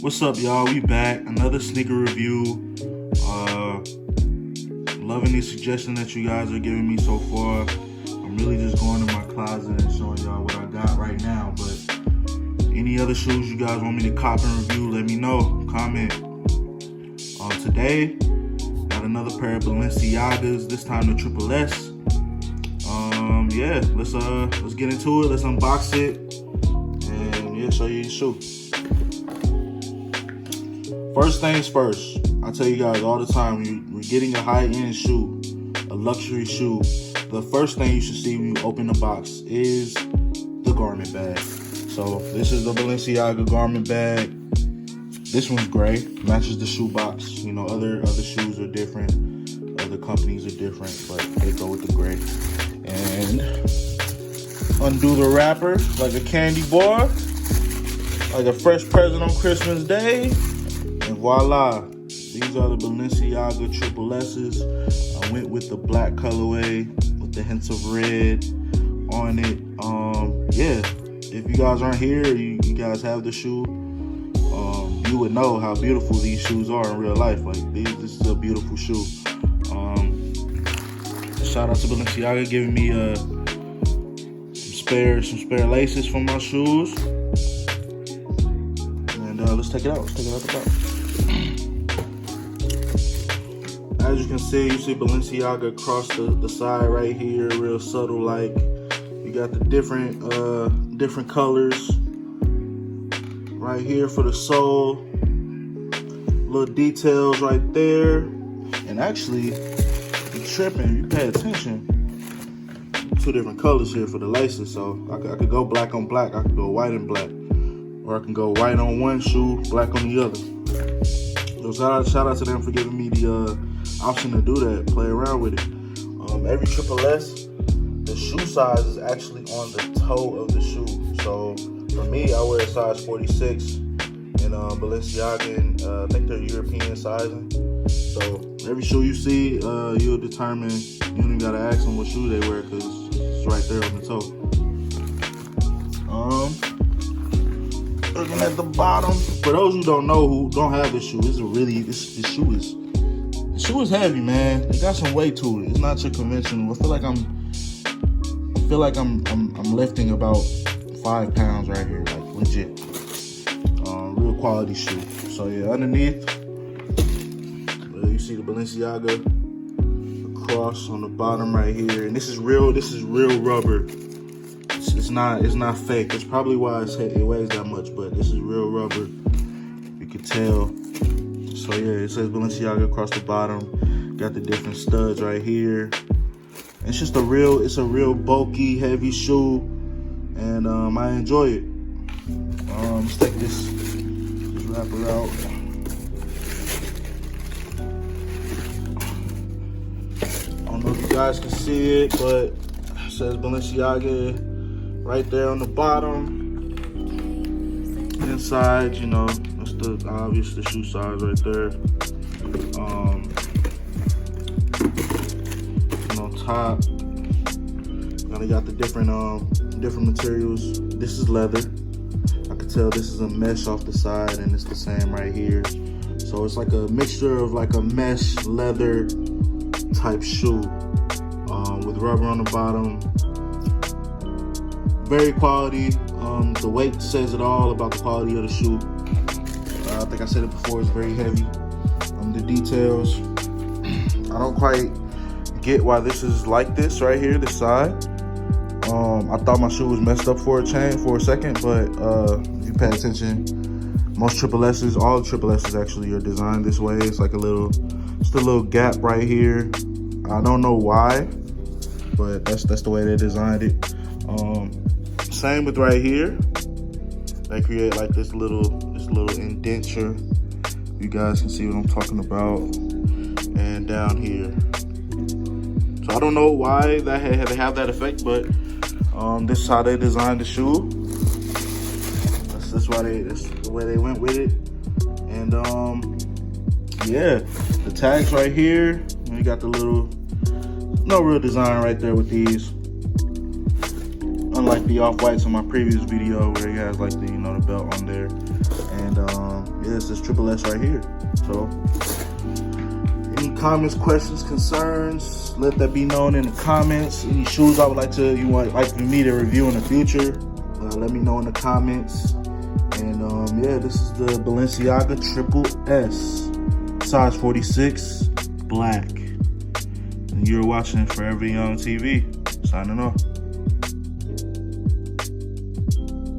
What's up, y'all? We back. Another sneaker review. Loving the suggestions that you guys are giving me so far. I'm really just going in my closet and showing y'all what I got right now. But any other shoes you guys want me to cop and review, let me know. Comment. Today, got another pair of Balenciagas. This time the Triple S. Yeah, let's get into it. Let's unbox it and yeah, show you the shoe. First things first, I tell you guys all the time, when you're getting a high-end shoe, a luxury shoe, the first thing you should see when you open the box is the garment bag. So this is the Balenciaga garment bag. This one's gray, matches the shoe box. You know, other shoes are different, other companies are different, but they go with the gray. And undo the wrapper like a candy bar, like a fresh present on Christmas Day. And voila, these are the Balenciaga Triple S's. I went with the black colorway with the hints of red on it. Yeah, if you guys aren't here, you guys have the shoe, you would know how beautiful these shoes are in real life. Like this is a beautiful shoe. Shout out to Balenciaga giving me some spare laces for my shoes. And let's take it out. Let's take it out the box. As you can see, you see Balenciaga across the side right here, real subtle. Like you got the different colors right here for the sole. Little details right there. And actually, you're tripping. You pay attention. Two different colors here for the laces. So I could go black on black. I could go white and black, or I can go white on one shoe, black on the other. So shout out to them for giving me the option to do that, play around with it. Every Triple S, the shoe size is actually on the toe of the shoe. So for me, I wear a size 46 in Balenciaga, and I think they're European sizing. So every shoe you see, you'll determine. You don't even gotta ask them what shoe they wear because it's right there on the toe. Looking at the bottom, for those who don't know, who don't have this shoe, this shoe is heavy, man. It got some weight to it. It's not your conventional. I feel like I'm lifting about 5 pounds right here, like legit. Real quality shoe. So yeah, underneath, you see the Balenciaga across on the bottom right here, and this is real rubber. It's not fake. It's probably why it weighs that much, but this is real rubber. You can tell. So yeah, it says Balenciaga across the bottom. Got the different studs right here. It's just a real bulky, heavy shoe, and I enjoy it. Let's take this wrapper out. I don't know if you guys can see it, but it says Balenciaga right there on the bottom. Inside, you know, that's the shoe size right there. And on top, now they got the different materials. This is leather. I could tell this is a mesh off the side, and it's the same right here. So it's like a mixture of like a mesh leather type shoe with rubber on the bottom. Very quality. The weight says it all about the quality of the shoe. I think I said it before, it's very heavy. The details, I don't quite get why this is like this right here, this side. I thought my shoe was messed up for a second, but if you pay attention, most Triple S's, all Triple S's actually are designed this way. It's like just a little gap right here. I don't know why, but that's the way they designed it. Same with right here. They create like this little indenture. You guys can see what I'm talking about. And down here. So I don't know why they have that effect, but this is how they designed the shoe. That's the way they went with it. And yeah, the tags right here. You got the no real design right there with these. unlike the off-whites on my previous video where he has like the, you know, the belt on there. And yeah, it's this Triple S right here. So any comments, questions, concerns, let that be known in the comments. Any shoes I would like me to review in the future, let me know in the comments. And yeah, this is the Balenciaga Triple S, size 46, black. And you're watching Forever Young TV. Signing off.